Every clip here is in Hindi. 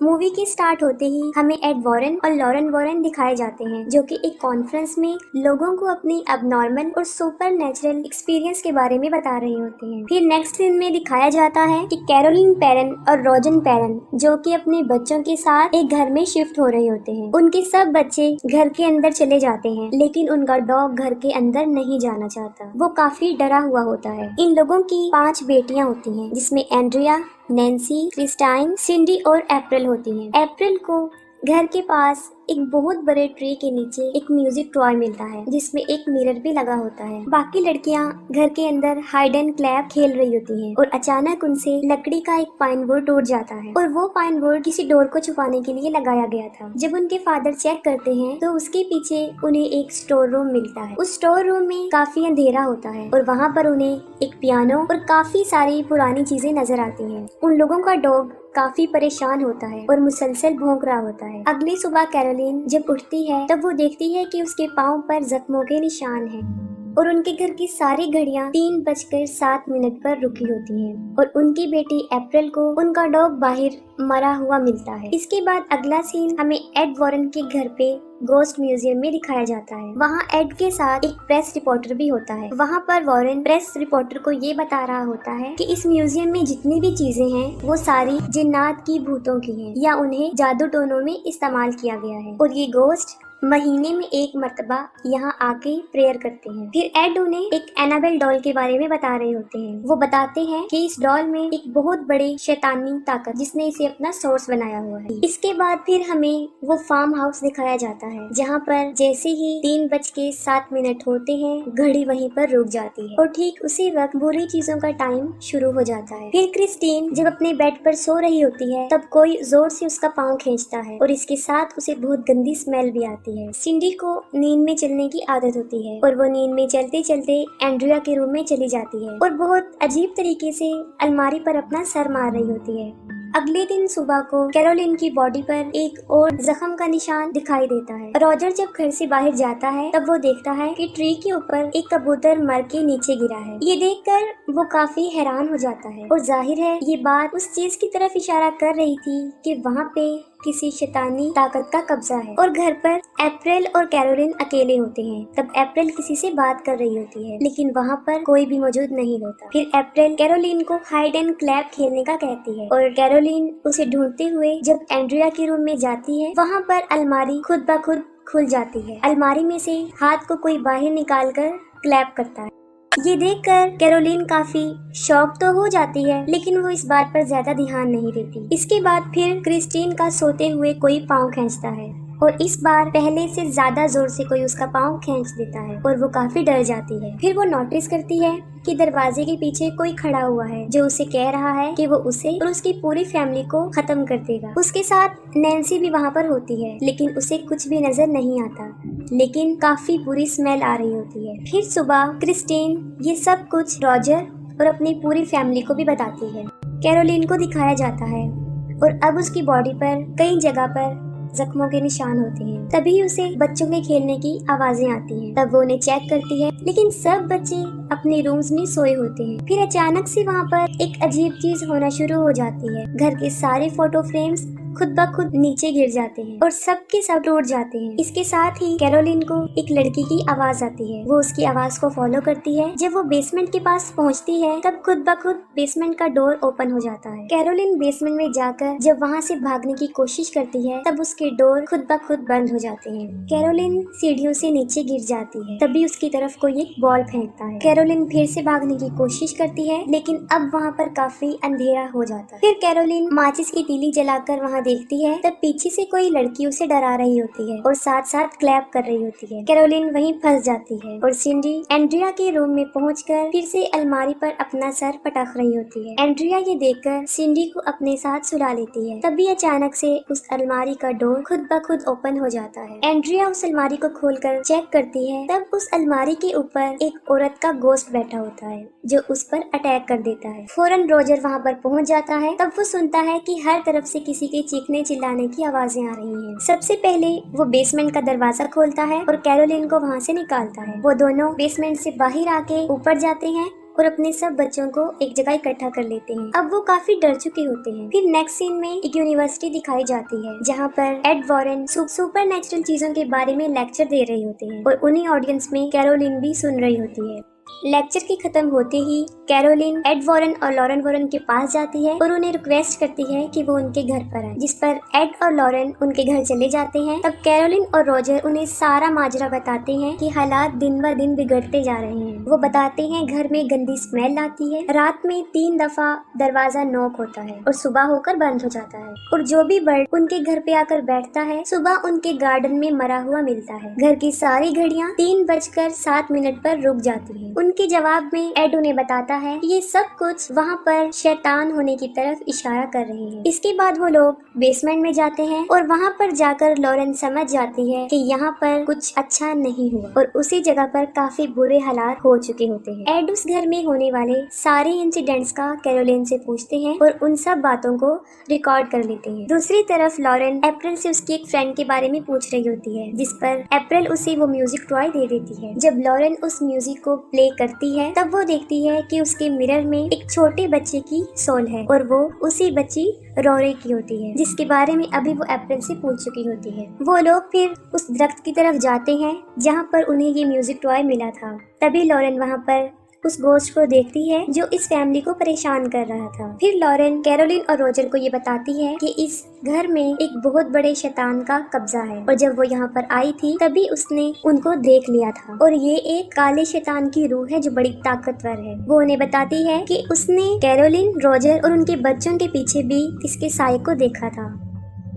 मूवी के स्टार्ट होते ही हमें एड वॉरेन और लॉरेन वॉरेन दिखाए जाते हैं, जो कि एक कॉन्फ्रेंस में लोगों को अपनी अबनॉर्मल और सुपर नेचुरल एक्सपीरियंस के बारे में बता रहे होते हैं। फिर नेक्स्ट सीन में दिखाया जाता है कि कैरोलिन पेरन और रोजन पेरन, जो कि अपने बच्चों के साथ एक घर में शिफ्ट हो रहे होते हैं। उनके सब बच्चे घर के अंदर चले जाते हैं, लेकिन उनका डॉग घर के अंदर नहीं जाना चाहता। वो काफी डरा हुआ होता है। इन लोगों की 5 बेटियां होती हैं, जिसमें एंड्रिया, नैन्सी, क्रिस्टाइन, सिंडी और अप्रैल होती हैं। अप्रैल को घर के पास एक बहुत बड़े ट्री के नीचे एक म्यूजिक टॉय मिलता है, जिसमें एक मिरर भी लगा होता है। बाकी लड़कियां घर के अंदर हाइड एंड क्लैप खेल रही होती हैं और अचानक उनसे लकड़ी का एक पाइन बोर्ड टूट जाता है और वो पाइन बोर्ड किसी डोर को छुपाने के लिए लगाया गया था। जब उनके फादर चेक करते हैं तो उसके पीछे उन्हें एक स्टोर रूम मिलता है। उस स्टोर रूम में काफी अंधेरा होता है और वहाँ पर उन्हें एक पियानो और काफी सारी पुरानी चीजें नजर आती हैं। उन लोगों का डॉग काफी परेशान होता है और मुसलसल भौंक रहा होता है। अगली सुबह कैरोलिन जब उठती है तब वो देखती है कि उसके पाँव पर जख्मों के निशान हैं और उनके घर की सारी घड़ियां 3:07 पर रुकी होती हैं और उनकी बेटी अप्रैल को उनका डॉग बाहर मरा हुआ मिलता है। इसके बाद अगला सीन हमें एड वॉरेन के घर पे गोस्ट म्यूजियम में दिखाया जाता है। वहाँ एड के साथ एक प्रेस रिपोर्टर भी होता है। वहाँ पर वॉरेन प्रेस रिपोर्टर को ये बता रहा होता है कि इस म्यूजियम में जितनी भी चीजें हैं वो सारी जिन्नात की भूतों की हैं या उन्हें जादू टोनों में इस्तेमाल किया गया है और ये गोस्ट महीने में एक मर्तबा यहाँ आके प्रेयर करते हैं। फिर एड उन्हें एक एनाबेल डॉल के बारे में बता रहे होते हैं। वो बताते हैं कि इस डॉल में एक बहुत बड़ी शैतानी ताकत जिसने इसे अपना सोर्स बनाया हुआ है। इसके बाद फिर हमें वो फार्म हाउस दिखाया जाता है, जहाँ पर जैसे ही 3:07 होते हैं घड़ी वहीं पर रुक जाती है और ठीक उसी वक्त बुरी चीजों का टाइम शुरू हो जाता है। फिर क्रिस्टीन जब अपने बेड पर सो रही होती है तब कोई जोर से उसका पाँव खींचता है और इसके साथ उसे बहुत गंदी स्मेल भी आती है। सिंडी को नींद में चलने की आदत होती है और वो नींद में चलते चलते एंड्रिया के रूम में चली जाती है और बहुत अजीब तरीके से अलमारी पर अपना सर मार रही होती है। अगले दिन सुबह को कैरोलिन की बॉडी पर एक और जख्म का निशान दिखाई देता है। रॉजर जब घर से बाहर जाता है तब वो देखता है कि ट्री के ऊपर एक कबूतर मर के नीचे गिरा है। ये देखकर वो काफी हैरान हो जाता है और जाहिर है ये बात उस चीज की तरफ इशारा कर रही थी कि वहाँ पे किसी शैतानी ताकत का कब्जा है। और घर पर अप्रैल और कैरोलिन अकेले होते हैं। तब अप्रैल किसी से बात कर रही होती है, लेकिन वहाँ पर कोई भी मौजूद नहीं होता। फिर अप्रैल कैरोलिन को हाइड एंड क्लैप खेलने का कहती है और कैरोलिन उसे ढूंढते हुए जब एंड्रिया के रूम में जाती है, वहाँ पर अलमारी खुद ब खुद खुल जाती है। अलमारी में से हाथ को कोई बाहर निकाल कर क्लैप करता है। ये देखकर कैरोलिन काफी शॉक तो हो जाती है, लेकिन वो इस बात पर ज्यादा ध्यान नहीं देती। इसके बाद फिर क्रिस्टीन का सोते हुए कोई पाँव खींचता है और इस बार पहले से ज्यादा जोर से कोई उसका पाँव खींच देता है और वो काफी डर जाती है। फिर वो नोटिस करती है कि दरवाजे के पीछे कोई खड़ा हुआ है जो उसे कह रहा है कि वो उसे और उसकी पूरी फैमिली को खत्म कर देगा। उसके साथ नैन्सी भी वहाँ पर होती है, लेकिन उसे कुछ भी नजर नहीं आता, लेकिन काफी बुरी स्मेल आ रही होती है। फिर सुबह क्रिस्टीन ये सब कुछ रॉजर और अपनी पूरी फैमिली को भी बताती है। कैरोलिन को दिखाया जाता है और अब उसकी बॉडी पर कई जगह पर जख्मों के निशान होते हैं। तभी उसे बच्चों के खेलने की आवाजें आती हैं। तब वो उन्हें चेक करती है, लेकिन सब बच्चे अपने रूम्स में सोए होते हैं। फिर अचानक से वहाँ पर एक अजीब चीज होना शुरू हो जाती है। घर के सारे फोटो फ्रेम्स खुद ब खुद नीचे गिर जाते हैं और सब के सब टूट जाते हैं। इसके साथ ही कैरोलिन को एक लड़की की आवाज आती है। वो उसकी आवाज को फॉलो करती है। जब वो बेसमेंट के पास पहुंचती है तब खुद ब खुद बेसमेंट का डोर ओपन हो जाता है। कैरोलिन बेसमेंट में जाकर जब वहाँ से भागने की कोशिश करती है तब उसके डोर खुद ब खुद बंद हो जाते हैं। कैरोलिन सीढ़ियों से नीचे गिर जाती है। तभी उसकी तरफ कोई एक बॉल फेंकता है। कैरोलिन फिर से भागने की कोशिश करती है, लेकिन अब वहाँ पर काफी अंधेरा हो जाता है। फिर कैरोलिन माचिस की तीली जलाकर वहाँ देखती है, तब पीछे से कोई लड़की उसे डरा रही होती है और साथ साथ क्लैप कर रही होती है। कैरोलिन वहीं फंस जाती है और सिंडी एंड्रिया के रूम में पहुंचकर फिर से अलमारी पर अपना सर पटक रही होती है। एंड्रिया ये देखकर सिंडी को अपने साथ सुला लेती है। तभी अचानक से उस अलमारी का डोर खुद ब खुद ओपन हो जाता है। एंड्रिया उस अलमारी को खोलकर चेक करती है, तब उस अलमारी के ऊपर एक औरत का गोश्त बैठा होता है जो उस पर अटैक कर देता है। फौरन रोजर वहाँ पर पहुँच जाता है। तब वो सुनता है कि हर तरफ से किसी के चीखने चिल्लाने की आवाजें आ रही हैं। सबसे पहले वो बेसमेंट का दरवाजा खोलता है और कैरोलिन को वहाँ से निकालता है। वो दोनों बेसमेंट से बाहर आके ऊपर जाते हैं और अपने सब बच्चों को एक जगह इकट्ठा कर लेते हैं। अब वो काफी डर चुके होते हैं। फिर नेक्स्ट सीन में एक यूनिवर्सिटी दिखाई जाती है जहाँ पर एड वॉरेन सुपर नेचुरल चीजों के बारे में लेक्चर दे रहे होते हैं और उन्हीं ऑडियंस में कैरोलिन भी सुन रही होती है। लेक्चर के खत्म होते ही कैरोलिन एड वॉरेन और लॉरेन वॉरेन के पास जाती है और उन्हें रिक्वेस्ट करती है कि वो उनके घर पर आए, जिस पर एड और लॉरेन उनके घर चले जाते हैं। तब कैरोलिन और रॉजर उन्हें सारा माजरा बताते हैं कि हालात दिन ब दिन बिगड़ते जा रहे हैं। वो बताते हैं घर में गंदी स्मेल आती है, रात में 3 दफा दरवाजा नॉक होता है और सुबह होकर बंद हो जाता है, और जो भी बर्ड उनके घर पे आकर बैठता है सुबह उनके गार्डन में मरा हुआ मिलता है। घर की सारी घड़ियां 3:07 पर रुक जाती है। उनके जवाब में एड उन्हें बताता है कि ये सब कुछ वहाँ पर शैतान होने की तरफ इशारा कर रहे हैं। इसके बाद वो लोग बेसमेंट में जाते हैं और वहाँ पर जाकर लॉरेन समझ जाती है कि यहाँ पर कुछ अच्छा नहीं हुआ और उसी जगह पर काफी बुरे हालात हो चुके होते हैं। एड उस घर में होने वाले सारे इंसिडेंट्स का कैरोलिन से पूछते हैं और उन सब बातों को रिकॉर्ड कर लेते हैं। दूसरी तरफ लॉरेन अप्रैल से उसकी एक फ्रेंड के बारे में पूछ रही होती है, जिस पर अप्रैल उसे वो म्यूजिक टॉय दे देती है। जब लॉरेन उस म्यूजिक को प्ले करती है तब वो देखती है कि उसके मिरर में एक छोटे बच्चे की सोल है और वो उसी बच्ची रोरे की होती है, जिसके बारे में अभी वो अप्रैल से पूछ चुकी होती है। वो लोग फिर उस दरख्त की तरफ जाते हैं जहाँ पर उन्हें ये म्यूजिक टॉय मिला था। तभी लॉरेन वहाँ पर उस गोश्त को देखती है जो इस फैमिली को परेशान कर रहा था। फिर लॉरेन कैरोलिन और रोजर को ये बताती है कि इस घर में एक बहुत बड़े शैतान का कब्जा है और जब वो यहाँ पर आई थी तभी उसने उनको देख लिया था और ये एक काले शैतान की रूह है जो बड़ी ताकतवर है। वो उन्हें बताती है कि उसने कैरोलिन, रोजर और उनके बच्चों के पीछे भी इसके साये को देखा था।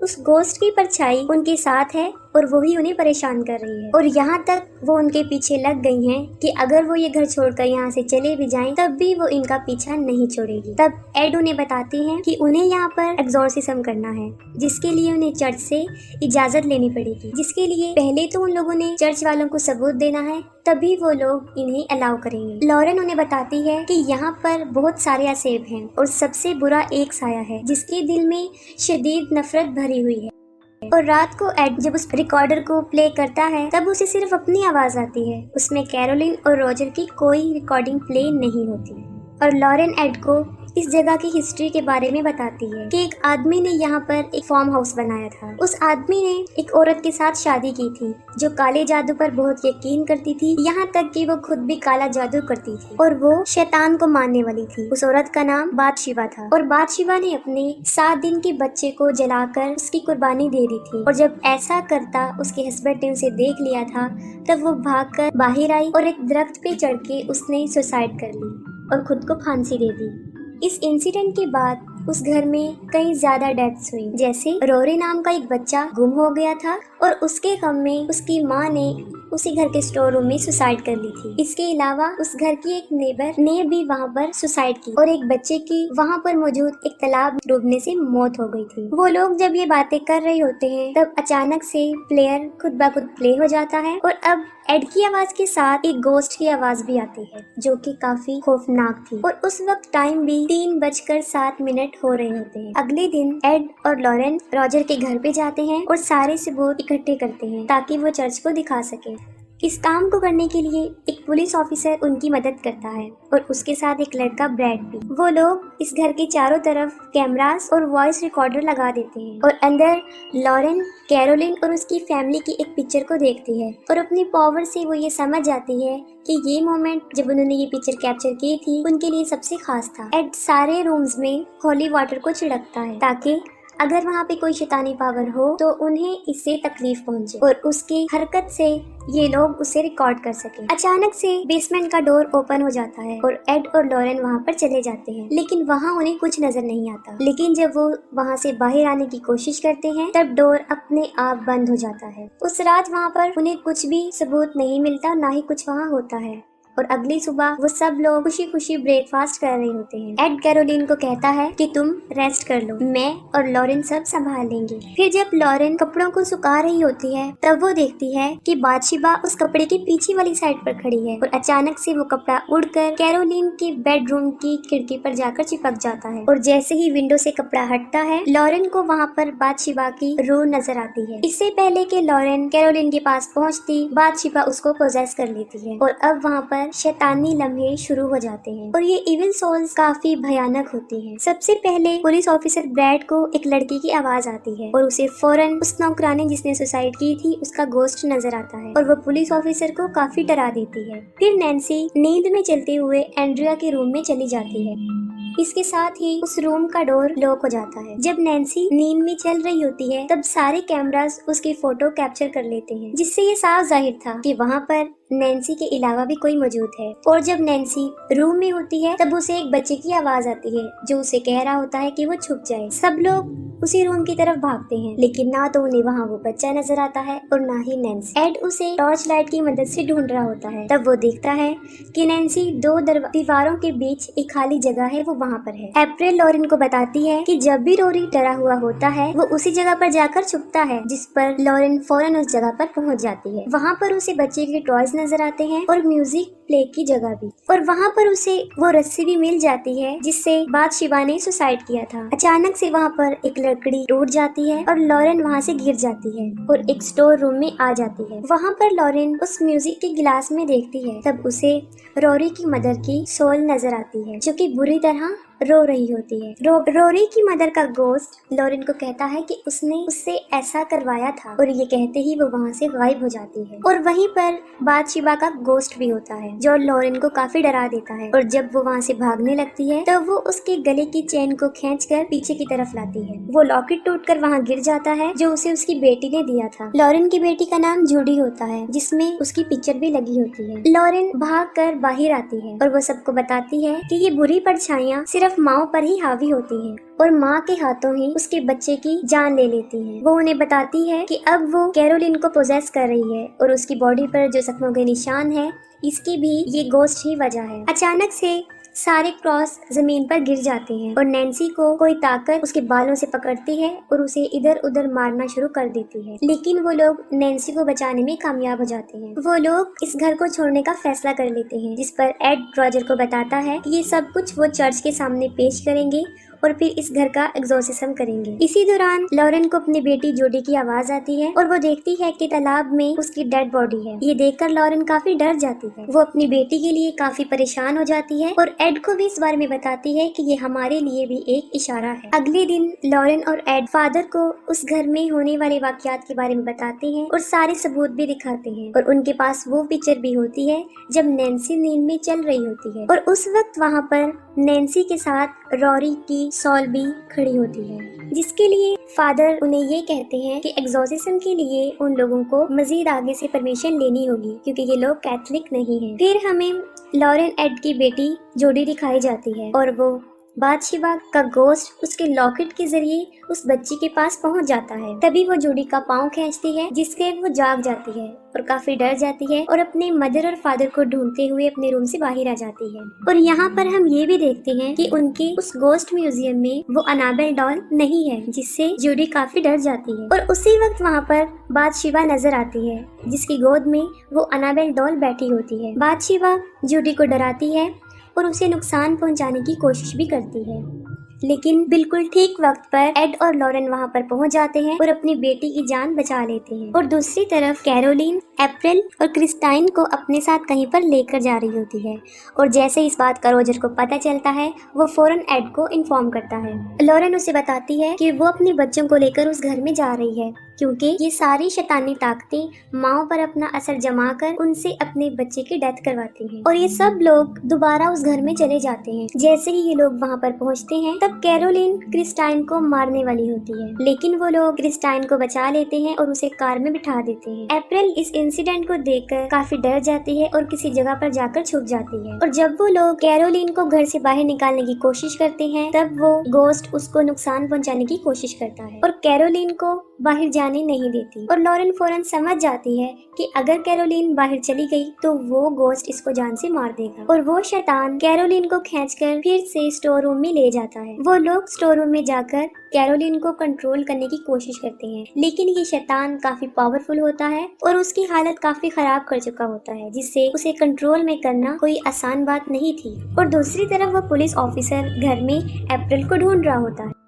उस गोश्त की परछाई उनके साथ है और वो ही उन्हें परेशान कर रही है और यहाँ तक वो उनके पीछे लग गई हैं कि अगर वो ये घर छोड़कर यहाँ से चले भी जाएं तब भी वो इनका पीछा नहीं छोड़ेगी। तब एड उन्हें बताती हैं कि उन्हें यहाँ पर एक्सॉर्सिज्म करना है, जिसके लिए उन्हें चर्च से इजाजत लेनी पड़ेगी, जिसके लिए पहले तो उन लोगों ने चर्च वालों को सबूत देना है, तभी वो लोग इन्हें अलाउ करेंगे। लॉरेन उन्हें बताती है कि यहाँ पर बहुत सारे असेब हैं और सबसे बुरा एक साया है जिसके दिल में शदीद नफरत भरी हुई है। और रात को एड जब उस रिकॉर्डर को प्ले करता है तब उसे सिर्फ अपनी आवाज आती है, उसमें कैरोलिन और रोजर की कोई रिकॉर्डिंग प्ले नहीं होती। और लॉरेन एड को इस जगह की हिस्ट्री के बारे में बताती है कि एक आदमी ने यहाँ पर एक फार्म हाउस बनाया था। उस आदमी ने एक औरत के साथ शादी की थी जो काले जादू पर बहुत यकीन करती थी, यहाँ तक कि वो खुद भी काला जादू करती थी और वो शैतान को मानने वाली थी। उस औरत का नाम बादशिवा था और बादशिवा ने अपने 7 दिन के बच्चे को जलाकर उसकी कुर्बानी दे दी थी और जब ऐसा करता उसके हस्बैंड ने उसे देख लिया था तब वो भागकर बाहर आई और एक दरख्त पे चढ़ के उसने सुसाइड कर ली और खुद को फांसी दे दी। इस इंसिडेंट के बाद उस घर में कई ज्यादा डेथ्स हुई, जैसे रोरी नाम का एक बच्चा गुम हो गया था और उसके गम में उसकी माँ ने उसी घर के स्टोर रूम में सुसाइड कर ली थी। इसके अलावा उस घर की एक नेबर ने भी वहाँ पर सुसाइड की और एक बच्चे की वहाँ पर मौजूद एक तालाब डूबने से मौत हो गई थी। वो लोग जब ये बातें कर रहे होते हैं तब अचानक से प्लेयर खुद ब खुद प्ले हो जाता है और अब एड की आवाज के साथ एक गोस्ट की आवाज भी आती है जो कि काफी खौफनाक थी और उस वक्त टाइम भी 3:07 हो रहे होते हैं। अगले दिन एड और लॉरेन रॉजर के घर पे जाते हैं और सारे सबूत इकट्ठे करते हैं ताकि वो चर्च को दिखा सके। इस काम को करने के लिए एक पुलिस ऑफिसर उनकी मदद करता है और उसके साथ एक लड़का ब्रैड भी। वो लोग इस घर के चारों तरफ कैमरास और वॉइस रिकॉर्डर लगा देते हैं और अंदर लॉरेन, कैरोलिन और उसकी फैमिली की एक पिक्चर को देखती है और अपनी पावर से वो ये समझ जाती है कि ये मोमेंट जब उन्होंने ये पिक्चर कैप्चर की थी उनके लिए सबसे खास था। एड सारे रूम्स में होली वाटर को छिड़कता है ताकि अगर वहाँ पे कोई शैतानी पावर हो तो उन्हें इससे तकलीफ पहुंचे और उसकी हरकत से ये लोग उसे रिकॉर्ड कर सके। अचानक से बेसमेंट का डोर ओपन हो जाता है और एड और लॉरेन वहाँ पर चले जाते हैं, लेकिन वहाँ उन्हें कुछ नजर नहीं आता। लेकिन जब वो वहाँ से बाहर आने की कोशिश करते हैं तब डोर अपने आप बंद हो जाता है। उस रात वहाँ पर उन्हें कुछ भी सबूत नहीं मिलता, ना ही कुछ वहाँ होता है और अगली सुबह वो सब लोग खुशी खुशी ब्रेकफास्ट कर रहे होते हैं। एड कैरोलिन को कहता है कि तुम रेस्ट कर लो, मैं और लॉरेन सब संभाल लेंगे। फिर जब लॉरेन कपड़ों को सुखा रही होती है तब वो देखती है कि बादशिबा उस कपड़े की पीछे वाली साइड पर खड़ी है और अचानक से वो कपड़ा उड़कर कैरोलिन के बेडरूम की खिड़की पर जाकर चिपक जाता है और जैसे ही विंडो से कपड़ा हटता है लॉरेन को वहाँ पर बादशिबा की रूह नजर आती है। इससे पहले कि लॉरेन कैरोलिन के पास पहुँचती बादशिबा उसको पोजेस कर लेती है और अब वहाँ पर पर शैतानी लम्हे शुरू हो जाते हैं और ये इविल सोल्स काफी भयानक होती हैं। सबसे पहले पुलिस ऑफिसर ब्रैड को एक लड़की की आवाज आती है और उसे फौरन उस नौकरानी जिसने सुसाइड की थी उसका गोश्त नजर आता है और वो पुलिस ऑफिसर को काफी डरा देती है। फिर नैन्सी नींद में चलते हुए एंड्रिया के रूम में चली जाती है। इसके साथ ही उस रूम का डोर लॉक हो जाता है। जब नैन्सी नींद में चल रही होती है तब सारे कैमरास उसकी फोटो कैप्चर कर लेते हैं, जिससे ये साफ जाहिर था कि वहाँ पर नैन्सी के अलावा भी कोई मौजूद है। और जब नैन्सी रूम में होती है तब उसे एक बच्चे की आवाज आती है जो उसे कह रहा होता है कि वो छुप जाए। सब लोग उसी रूम की तरफ भागते हैं, लेकिन ना तो उन्हें वहाँ वो बच्चा नजर आता है और ना ही नैन्सी। एड उसे टॉर्च लाइट की मदद से ढूंढ रहा होता है। तब वो देखता है कि नैन्सी दो दीवारों के बीच एक खाली जगह है, वो वहाँ पर है। अप्रैल लॉरेन को बताती है कि जब भी रोरी डरा हुआ होता है वो उसी जगह पर जाकर छुपता है, जिस पर लॉरेन फौरन उस जगह पर पहुँच जाती है। वहाँ पर उसे बच्चे के टॉयज नजर आते हैं और म्यूजिक प्ले की जगह भी, और वहाँ पर उसे वो रस्सी भी मिल जाती है जिससे बादशिबा ने सुसाइड किया था। अचानक से वहाँ पर एक लकड़ी टूट जाती है और लॉरेन वहाँ से गिर जाती है और एक स्टोर रूम में आ जाती है। वहाँ पर लॉरेन उस म्यूजिक के गिलास में देखती है, तब उसे रोरी की मदर की सोल नजर आती है जो कि बुरी तरह रो रही होती है। रोरी की मदर का गोस्ट लॉरेन को कहता है कि उसने उससे ऐसा करवाया था और ये कहते ही वो वहाँ से गायब हो जाती है। और वहीं पर बादशिबा का गोस्ट भी होता है जो लॉरेन को काफी डरा देता है, और जब वो वहाँ से भागने लगती है तो वो उसके गले की चेन को खींचकर पीछे की तरफ लाती है। वो लॉकेट टूटकर वहाँ गिर जाता है जो उसे उसकी बेटी ने दिया था। लॉरेन की बेटी का नाम जूडी होता है जिसमें उसकी पिक्चर भी लगी होती है। लॉरेन भागकर बाहर आती है और वो सबको बताती है कि ये बुरी परछाइयाँ सिर्फ माँ पर ही हावी होती हैं और माँ के हाथों ही उसके बच्चे की जान ले लेती हैं। वो उन्हें बताती है कि अब वो कैरोलिन को पोजेस कर रही है और उसकी बॉडी पर जो जख्मों के निशान है इसकी भी ये गोस्ट ही वजह है। अचानक से सारे क्रॉस जमीन पर गिर जाते हैं और नैन्सी को कोई ताकत उसके बालों से पकड़ती है और उसे इधर उधर मारना शुरू कर देती है, लेकिन वो लोग नैन्सी को बचाने में कामयाब हो जाते हैं। वो लोग इस घर को छोड़ने का फैसला कर लेते हैं, जिस पर एड रॉजर को बताता है कि ये सब कुछ वो चर्च के सामने पेश करेंगे और फिर इस घर का एग्जॉर्सिज्म करेंगे। इसी दौरान लॉरेन को अपनी बेटी जोडी की आवाज आती है और वो देखती है कि तालाब में उसकी डेड बॉडी है। ये देखकर लॉरेन काफी डर जाती है। वो अपनी बेटी के लिए काफी परेशान हो जाती है और एड को भी इस बारे में बताती है कि ये हमारे लिए भी एक इशारा है। अगले दिन लॉरेन और एड फादर को उस घर में होने वाले वाकयात के बारे में बताते हैं और सारे सबूत भी दिखाते हैं, और उनके पास वो पिक्चर भी होती है जब नैन्सी नींद में चल रही होती है और उस वक्त वहाँ पर नैन्सी के साथ रोरी की सॉल भी खड़ी होती है, जिसके लिए फादर उन्हें ये कहते हैं कि एग्जॉर्सिज्म के लिए उन लोगों को मजीद आगे से परमिशन लेनी होगी क्योंकि ये लोग कैथलिक नहीं हैं। फिर हमें लॉरेन एड की बेटी जोडी दिखाई जाती है और वो बादशिबा का गोस्ट उसके लॉकेट के जरिए उस बच्ची के पास पहुंच जाता है। तभी वो जोडी का पाँव खींचती है जिससे वो जाग जाती है और काफी डर जाती है और अपने मदर और फादर को ढूंढते हुए अपने रूम से बाहर आ जाती है। और यहाँ पर हम ये भी देखते हैं कि उनके उस गोस्ट म्यूजियम में वो अनाबेल डॉल नहीं है, जिससे जोडी काफी डर जाती है। और उसी वक्त वहाँ पर बादशिबा नजर आती है जिसकी गोद में वो अनाबेल डॉल बैठी होती है। बादशिबा जोडी को डराती है और उसे नुकसान पहुंचाने की कोशिश भी करती है, लेकिन बिल्कुल ठीक वक्त पर एड और लॉरेन वहां पर पहुंच जाते हैं और अपनी बेटी की जान बचा लेते हैं। और दूसरी तरफ कैरोलिन अप्रैल और क्रिस्टाइन को अपने साथ कहीं पर लेकर जा रही होती है, और जैसे इस बात का रोजर को पता चलता है वो फौरन एड को इन्फॉर्म करता है। लॉरेन उसे बताती है कि वो अपने बच्चों को लेकर उस घर में जा रही है क्योंकि ये सारी शैतानी ताकतें माओ पर अपना असर जमा कर उनसे अपने बच्चे की डेथ करवाती हैं। और ये सब लोग दोबारा उस घर में चले जाते हैं। जैसे ही ये लोग वहाँ पर पहुँचते हैं तब कैरोलिन क्रिस्टाइन को मारने वाली होती है, लेकिन वो लोग क्रिस्टाइन को बचा लेते हैं और उसे कार में बिठा देते हैं। अप्रैल इस इंसिडेंट को देखकर काफी डर जाती है और किसी जगह पर जाकर छुप जाती है। और जब वो लोग कैरोलिन को घर से बाहर निकालने की कोशिश करते हैं तब वो गोस्ट उसको नुकसान पहुंचाने की कोशिश करता है और कैरोलिन को बाहर जाने नहीं देती। और लॉरेन फौरन समझ जाती है कि अगर कैरोलिन बाहर चली गई तो वो गोस्ट इसको जान से मार देगा, और वो शैतान कैरोलिन को खींचकर फिर से स्टोर रूम में ले जाता है। वो लोग स्टोर रूम में जाकर कैरोलिन को कंट्रोल करने की कोशिश करते हैं, लेकिन ये शैतान काफी पावरफुल होता है और उसकी हालत काफी खराब कर चुका होता है, जिससे उसे कंट्रोल में करना कोई आसान बात नहीं थी। और दूसरी तरफ वो पुलिस ऑफिसर घर में अप्रैल को ढूंढ रहा होता है।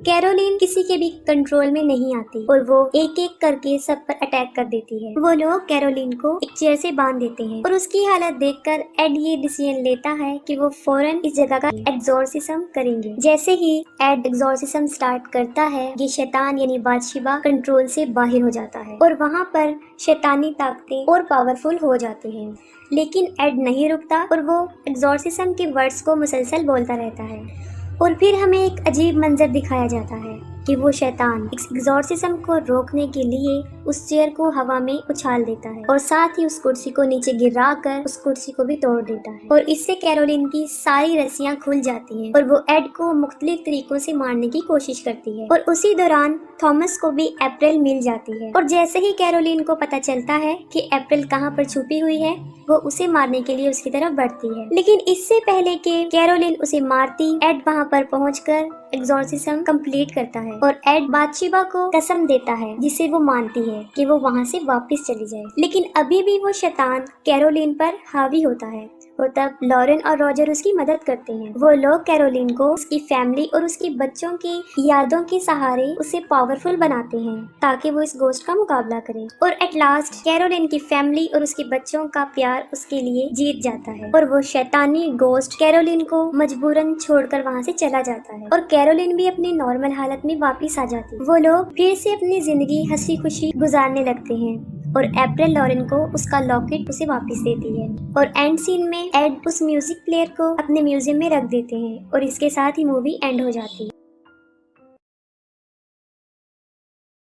कैरोलिन किसी के भी कंट्रोल में नहीं आती और वो एक एक करके सब पर अटैक कर देती है। वो लोग कैरोलिन को एक चेयर से बांध देते हैं और उसकी हालत देखकर एड ये डिसीजन लेता है कि वो फौरन इस जगह का एग्जॉर्सिज्म करेंगे। जैसे ही एड एग्जॉर्सिज्म स्टार्ट करता है, ये शैतान यानी बादशिबा कंट्रोल से बाहर हो जाता है और वहाँ पर शैतानी ताकतें और पावरफुल हो जाती हैं। लेकिन एड नहीं रुकता और वो एग्जॉर्सिज्म के वर्ड्स को मुसलसल बोलता रहता है। और फिर हमें एक अजीब मंजर दिखाया जाता है कि वो शैतान इस एग्जॉर्सिज्म को रोकने के लिए उस चेयर को हवा में उछाल देता है और साथ ही उस कुर्सी को नीचे गिराकर उस कुर्सी को भी तोड़ देता है और इससे कैरोलिन की सारी रस्सियां खुल जाती हैं और वो एड को मुख्तलिफ तरीकों से मारने की कोशिश करती है। और उसी दौरान थॉमस को भी अप्रैल मिल जाती है और जैसे ही कैरोलिन को पता चलता है कि अप्रैल कहाँ पर छुपी हुई है, वो उसे मारने के लिए उसकी तरफ बढ़ती है। लेकिन इससे पहले कि कैरोलिन उसे मारती, एड वहाँ पर पहुंचकर एग्जॉर्सिज्म कंप्लीट करता है और एड बादशिबा को कसम देता है जिसे वो मानती है कि वो वहाँ से वापस चली जाए। लेकिन अभी भी वो शैतान कैरोलिन पर हावी होता है और तब लॉरेन और रॉजर उसकी मदद करते हैं। वो लोग कैरोलिन को उसकी फैमिली और उसके बच्चों की यादों के सहारे उसे पावरफुल बनाते हैं ताकि वो इस गोस्ट का मुकाबला करे। और एट लास्ट कैरोलिन की फैमिली और उसके बच्चों का प्यार उसके लिए जीत जाता है और वो शैतानी गोस्ट कैरोलिन को मजबूरन छोड़कर वहाँ से चला जाता है और कैरोलिन भी अपनी नॉर्मल हालत में वापस आ जाती है। वो लोग फिर से अपनी जिंदगी हंसी खुशी गुजारने लगते हैं और अप्रैल लॉरेन को उसका लॉकेट उसे वापस देती है और एंड सीन में एड उस म्यूजिक प्लेयर को अपने म्यूजियम में रख देते हैं और इसके साथ ही मूवी एंड हो जाती है।